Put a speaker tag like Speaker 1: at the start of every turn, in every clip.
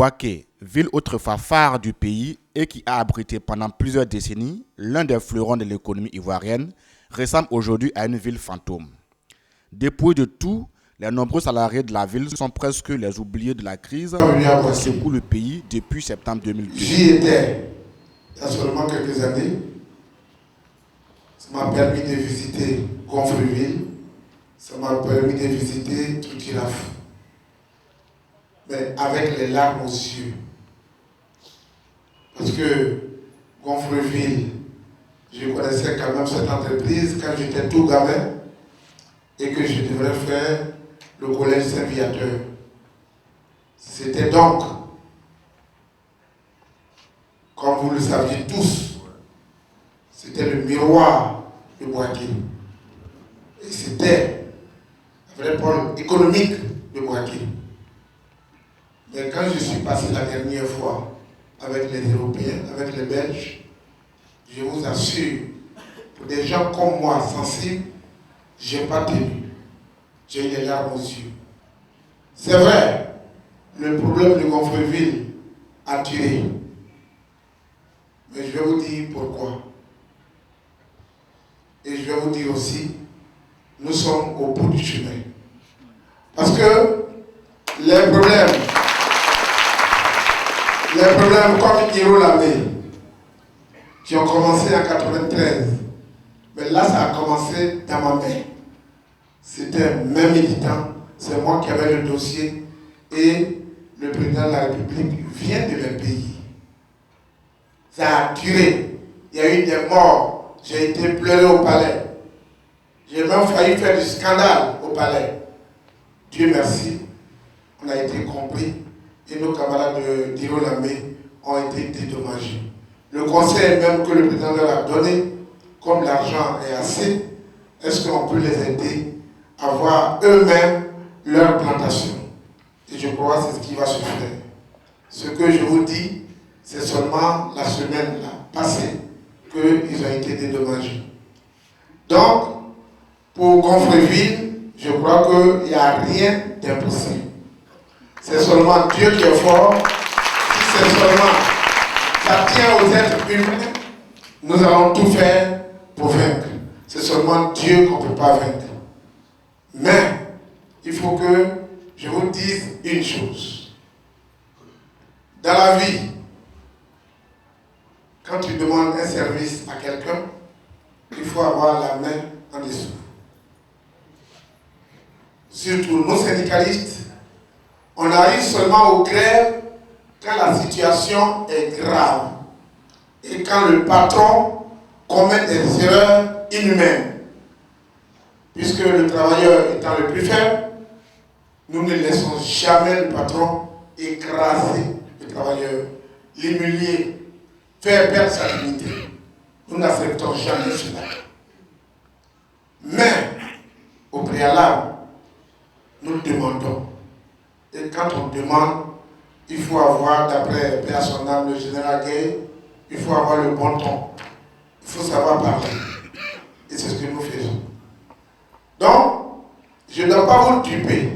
Speaker 1: Bouaké, ville autrefois phare du pays et qui a abrité pendant plusieurs décennies l'un des fleurons de l'économie ivoirienne, ressemble aujourd'hui à une ville fantôme. Dépouillés de tout, les nombreux salariés de la ville sont presque les oubliés de la crise qui secoue le pays depuis septembre 2002.
Speaker 2: J'y étais il y a seulement quelques années. Ça m'a permis de visiter Gonfreville, ça m'a permis de visiter Toutiraf. Mais avec les larmes aux yeux. Parce que Gonfreville, je connaissais quand même cette entreprise quand j'étais tout gamin et que je devrais faire le collège Saint-Viateur. C'était donc, comme vous le saviez tous, c'était le miroir de Bouaké. Et c'était un vrai pôle économique de Bouaké. Mais quand je suis passé la dernière fois avec les Européens, avec les Belges, je vous assure, pour des gens comme moi, sensibles, je n'ai pas tenu. J'ai eu les larmes aux yeux. C'est vrai, le problème de Gonfreville a duré. Mais je vais vous dire pourquoi. Et je vais vous dire aussi, nous sommes au bout du chemin. Parce que les problèmes comme Hiro Lamé, qui ont commencé en 1993, mais là ça a commencé dans ma main. C'était même militant, c'est moi qui avais le dossier et le président de la République vient de me payer. Ça a duré, il y a eu des morts, j'ai été pleuré au palais. J'ai même failli faire du scandale au palais. Dieu merci, on a été compris et nos camarades d'Hiro Lamé ont été dédommagés. Le conseil même que le président leur a donné, comme l'argent est assez, est-ce qu'on peut les aider à voir eux-mêmes leur plantation? Et je crois que c'est ce qui va se faire. Ce que je vous dis, c'est seulement la semaine passée qu'ils ont été dédommagés. Donc, pour Gonfreville, je crois qu'il n'y a rien d'impossible. C'est seulement Dieu qui est fort. Si c'est seulement ça tient aux êtres humains, nous allons tout faire pour vaincre. C'est seulement Dieu qu'on ne peut pas vaincre. Mais, il faut que je vous dise une chose. Dans la vie, quand tu demandes un service à quelqu'un, il faut avoir la main en dessous. Surtout nos syndicalistes, on arrive seulement aux grèves quand la situation est grave et quand le patron commet des erreurs inhumaines. Puisque le travailleur étant le plus faible, nous ne laissons jamais le patron écraser le travailleur, l'humilier, faire perdre sa dignité. Nous n'acceptons jamais cela. Mais, au préalable, nous demandons. Et quand on demande, il faut avoir, d'après Père son âme, le général Gay, il faut avoir le bon ton. Il faut savoir parler. Et c'est ce que nous faisons. Donc, je ne dois pas vous duper.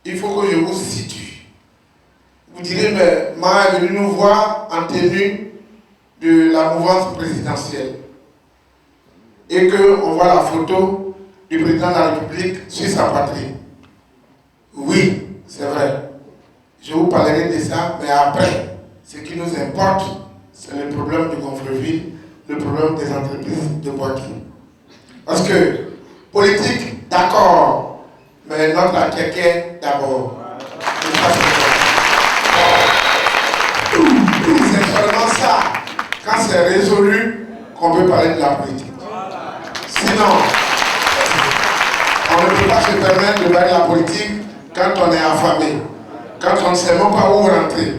Speaker 2: Il faut que je vous situe. Vous direz, mais Ma est venu nous voir en tenue de la mouvance présidentielle. Et qu'on voit la photo du président de la République sur sa patrie. Oui, c'est vrai. Je vous parlerai de ça, mais après, ce qui nous importe, c'est le problème de Gonfreville, le problème des entreprises de Bouaké. Parce que, politique, d'accord, mais notre Akéké, d'abord. C'est seulement ça, quand c'est résolu, qu'on peut parler de la politique. Sinon, on ne peut pas se permettre de parler de la politique quand on est affamé, quand on ne sait même pas où rentrer,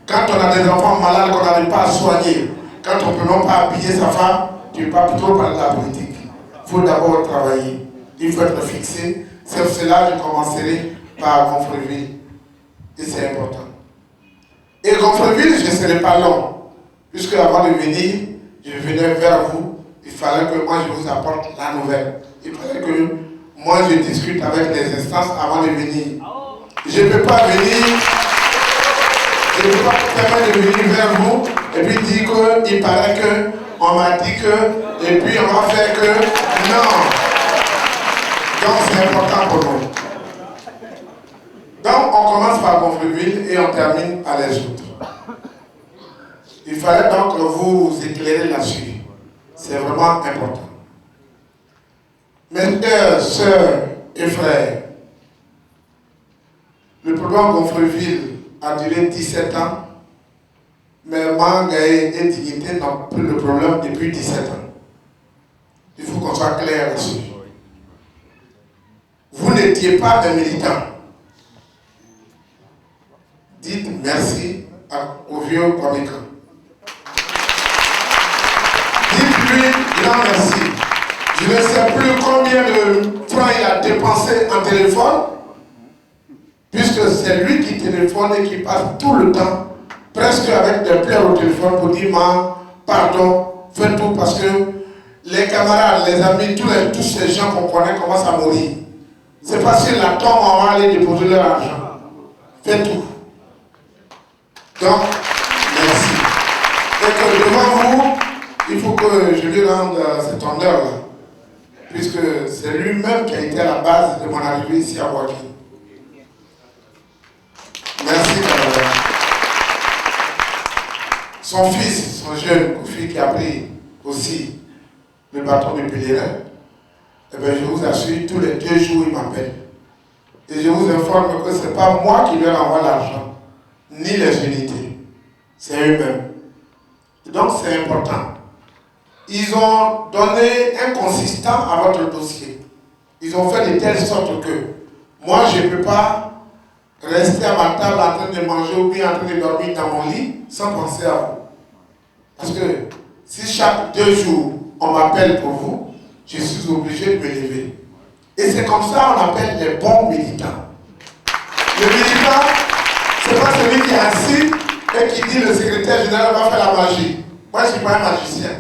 Speaker 2: quand on a des enfants malades qu'on n'arrive pas à soigner, quand on ne peut même pas habiller sa femme, tu ne peux pas plutôt parler de la politique. Il faut d'abord travailler, il faut être fixé. C'est pour cela que je commencerai par Gonfreville. Et c'est important. Et Gonfreville, je ne serai pas long, puisque avant de venir, je venais vers vous, il fallait que moi je vous apporte la nouvelle. Il fallait que moi je discute avec les instances avant de venir. Je ne peux pas venir Je ne peux pas me permettre de venir vers vous et puis dire qu'il paraît que, on m'a dit que, et puis on va faire que. Non. Donc c'est important pour nous. Donc on commence par Gonfreville et on termine par les autres. Il fallait donc vous éclairer là-dessus. C'est vraiment important. Mes frères, sœurs et frères, le programme Gonfreville a duré 17 ans, mais Mangaï et Dignité n'ont plus le problème depuis 17 ans. Il faut qu'on soit clair là-dessus. Vous n'étiez pas un militant. Dites merci au vieux Kwameka. Dites-lui grand merci. Je ne sais plus combien de francs il a dépensé en téléphone, puisque c'est lui qui téléphone et qui passe tout le temps, presque avec des pleurs au téléphone pour dire pardon, fais tout parce que les camarades, les amis, tous ces gens qu'on connaît commencent à mourir. C'est parce que la tombe, on va aller déposer leur argent. Fais tout. Donc, merci. Et que devant vous, il faut que je lui rende cet honneur-là, puisque c'est lui-même qui a été à la base de mon arrivée ici à Ouaki. Merci, camarade. Son fils, son jeune Koufi, qui a pris aussi le bâton de pèlerin, eh bien, je vous assure, tous les 2 jours, il m'appelle. Et je vous informe que ce n'est pas moi qui leur envoie l'argent, ni les unités. C'est eux-mêmes. Donc, c'est important. Ils ont donné un consistant à votre dossier. Ils ont fait de telle sorte que moi, je ne peux pas rester à ma table en train de manger ou bien en train de dormir dans mon lit sans penser à vous. Parce que si chaque 2 jours, on m'appelle pour vous, je suis obligé de me lever. Et c'est comme ça qu'on appelle les bons militants. Le militant, ce n'est pas celui qui est assis et qui dit le secrétaire général va faire la magie. Moi, je ne suis pas un magicien.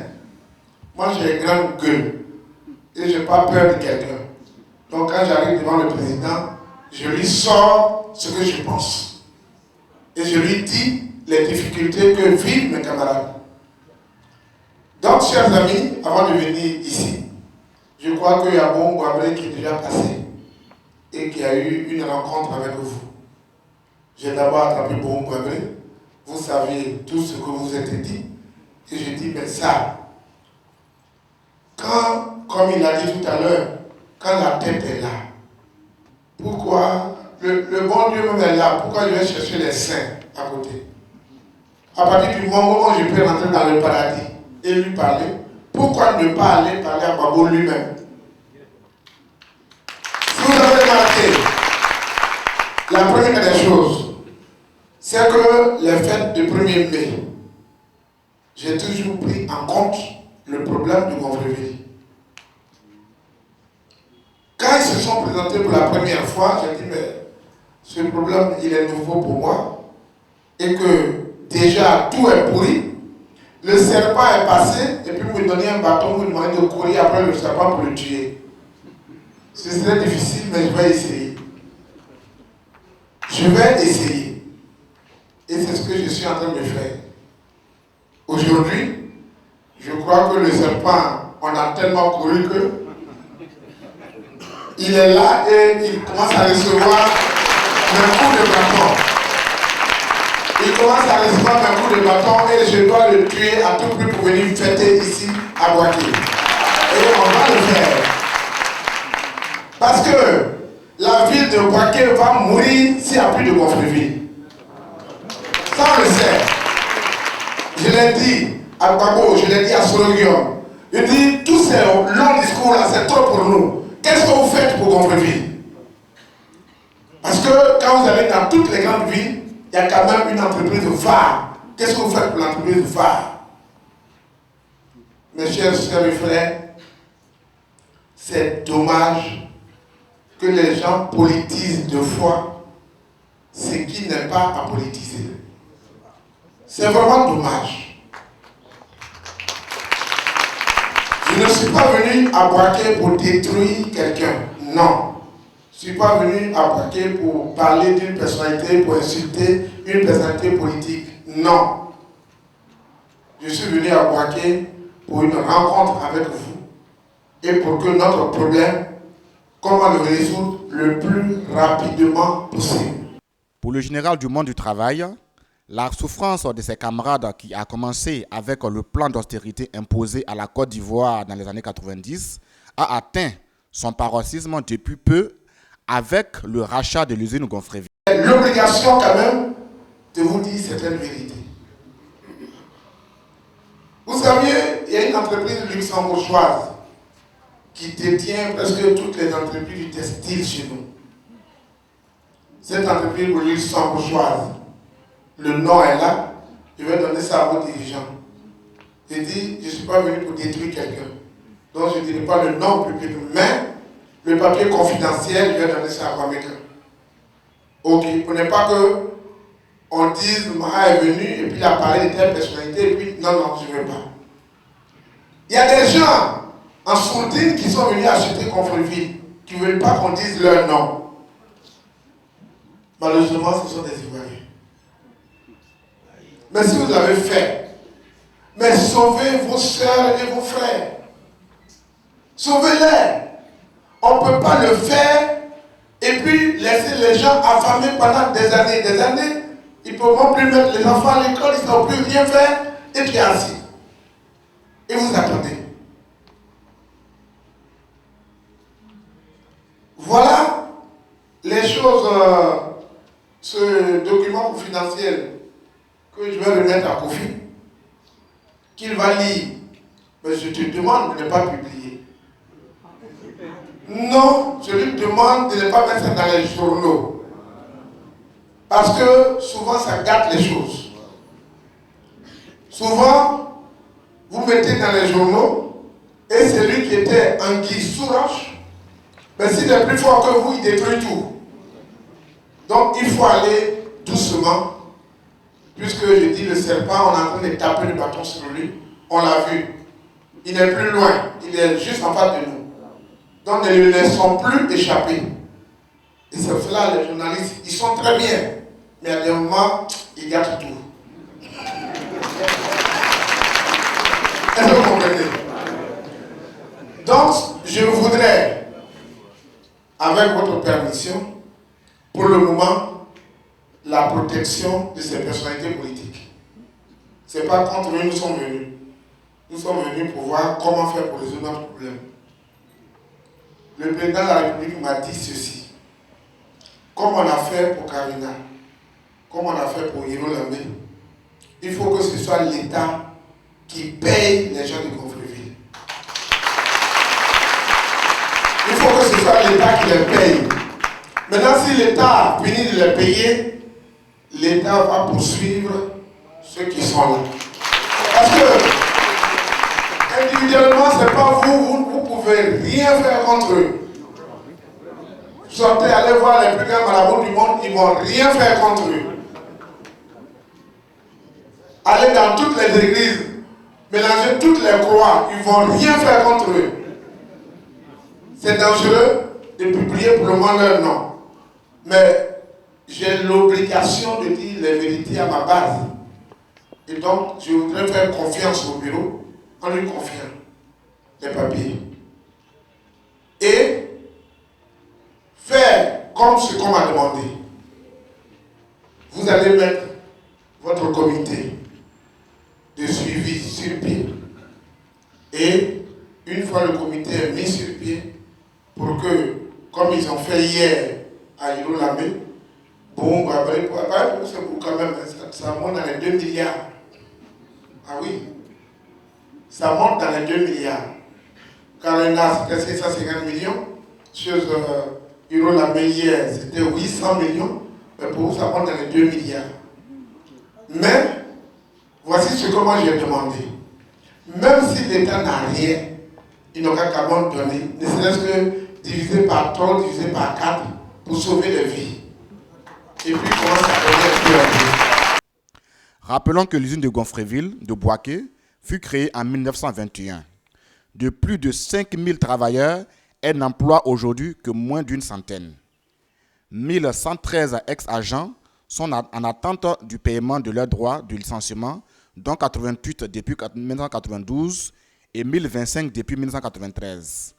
Speaker 2: Moi, j'ai une grande gueule. Et je n'ai pas peur de quelqu'un. Donc, quand j'arrive devant le président, je lui sors ce que je pense. Et je lui dis les difficultés que vivent mes camarades. Donc, chers amis, avant de venir ici, je crois qu'il y a Bon Guabré qui est déjà passé et qui a eu une rencontre avec vous. J'ai d'abord attrapé Bon Guabré. Vous saviez tout ce que vous êtes dit. Et je dis, mais ça, quand, comme il a dit tout à l'heure, quand la tête est là, pourquoi le bon Dieu même est là, pourquoi je vais chercher les saints à côté? À partir du moment où je peux rentrer dans le paradis et lui parler, pourquoi ne pas aller parler à Babo lui-même? Si vous avez remarqué, la première des choses, c'est que les fêtes du 1er mai, j'ai toujours pris en compte le problème de Gonfreville. Quand ils se sont présentés pour la première fois, j'ai dit, mais ce problème, il est nouveau pour moi, et que déjà tout est pourri. Le serpent est passé, et puis vous me donnez un bâton, vous me demandez de courir après le serpent pour le tuer. Ce serait difficile, mais je vais essayer. Je vais essayer. Et c'est ce que je suis en train de faire. Aujourd'hui, je crois que le serpent, on a tellement couru que il est là et il commence à recevoir mes coups de bâton. Il commence à recevoir mes coups de bâton et je dois le tuer à tout prix pour venir fêter ici à Ouaki. Et on va le faire. Parce que la ville de Ouaki va mourir s'il n'y a plus de Gonfreville. Ça on le sait. Je l'ai dit à Babo, je l'ai dit à Sologium. Je dis, tous ces longs discours là, c'est trop pour nous. Qu'est-ce que vous faites pour Gonfreville? Parce que quand vous allez dans toutes les grandes villes, il y a quand même une entreprise phare. Qu'est-ce que vous faites pour l'entreprise phare? Mes chers sœurs et frères, c'est dommage que les gens politisent deux fois ce qui n'est pas à politiser. C'est vraiment dommage. Je ne suis pas venu à Ouaki pour détruire quelqu'un. Non. Je ne suis pas venu à Boaké pour parler d'une personnalité, pour insulter une personnalité politique. Non. Je suis venu à Boaké pour une rencontre avec vous et pour que notre problème, comment le résoudre le plus rapidement possible.
Speaker 1: Pour le général du monde du travail, la souffrance de ses camarades qui a commencé avec le plan d'austérité imposé à la Côte d'Ivoire dans les années 90 a atteint son paroxysme depuis peu avec le rachat de l'usine Gonfreville.
Speaker 2: L'obligation quand même de vous dire certaines vérités. Vous saviez, il y a une entreprise luxembourgeoise qui détient presque toutes les entreprises du textile chez nous. Cette entreprise luxembourgeoise, le nom est là, je vais donner ça à vos dirigeants. J'ai dit, je ne suis pas venu pour détruire quelqu'un. Donc je ne dirai pas le nom public, mais le papier confidentiel, je vais donner ça à Kwame. Ok, pour ne pas que on dise Maha est venu et puis il a parlé de telle personnalité et puis non, je ne veux pas. Il y a des gens en sourdine qui sont venus acheter Gonfreville, qui ne veulent pas qu'on dise leur nom. Malheureusement, ce sont des Ivoiriens. Mais si vous avez fait, mais sauvez vos soeurs et vos frères. Sauvez-les. On ne peut pas le faire et puis laisser les gens affamés pendant des années. Des années, ils ne pourront plus mettre les enfants à l'école, ils ne sauront plus rien faire et puis assis. Et vous attendez. Voilà les choses, ce document confidentiel que je vais remettre à Kofi, qu'il va lire. Mais je te demande de ne pas publier. Non, je lui demande de ne pas mettre ça dans les journaux. Parce que souvent ça gâte les choses. Souvent, vous mettez dans les journaux et celui qui était anguille sous roche, mais s'il est plus fort que vous, il détruit tout. Donc il faut aller doucement, puisque je dis le serpent, on est en train de taper le bâton sur lui, on l'a vu. Il n'est plus loin, il est juste en face de nous. Donc ne le laissons plus échapper. Et c'est cela, les journalistes, ils sont très bien, mais à des moments, ils gâtent tout. Est-ce que vous comprenez? Donc, je voudrais, avec votre permission, pour le moment, la protection de ces personnalités politiques. Ce n'est pas contre eux nous sommes venus. Nous sommes venus pour voir comment faire pour résoudre notre problème. Le président de la République m'a dit ceci. Comme on a fait pour Karina, comme on a fait pour Hiro Lamé, il faut que ce soit l'État qui paye les gens de Gonfreville. Il faut que ce soit l'État qui les paye. Maintenant, si l'État finit de les payer, l'État va poursuivre ceux qui sont là. Parce que individuellement, ce n'est pas vous ne pouvez rien faire contre eux. Sortez, allez voir les plus grands marabouts du monde, ils ne vont rien faire contre eux. Allez dans toutes les églises, mélangez toutes les croix, ils ne vont rien faire contre eux. C'est dangereux de publier pour le moment leur nom. Mais j'ai l'obligation de dire les vérités à ma base. Et donc, je voudrais faire confiance au bureau en lui confiant les papiers. Et faire comme ce qu'on m'a demandé. Vous allez mettre votre comité de suivi sur pied. Et une fois le comité est mis sur pied, pour que, comme ils ont fait hier à Hiro Lamé, bon, après, c'est pour quand même, ça monte dans les 2 milliards. Ah oui, ça monte dans les 2 milliards. Karina, c'était 550 millions. Sur Hiro Lamé hier, c'était 800 millions. Mais pour vous, ça monte dans les 2 milliards. Mais, voici ce que moi j'ai demandé. Même si l'État n'a rien, il n'aura qu'à m'en donner, ne serait-ce que divisé par 3, divisé par 4, pour sauver les vies. Et puis commence à donner un peu à Dieu.
Speaker 1: Rappelons que l'usine de Gonfreville, de Boaké, fut créée en 1921. De plus de 5000 travailleurs, elle n'emploie aujourd'hui que moins d'une centaine. 1113 ex-agents sont en attente du paiement de leurs droits de licenciement, dont 88 depuis 1992 et 1025 depuis 1993.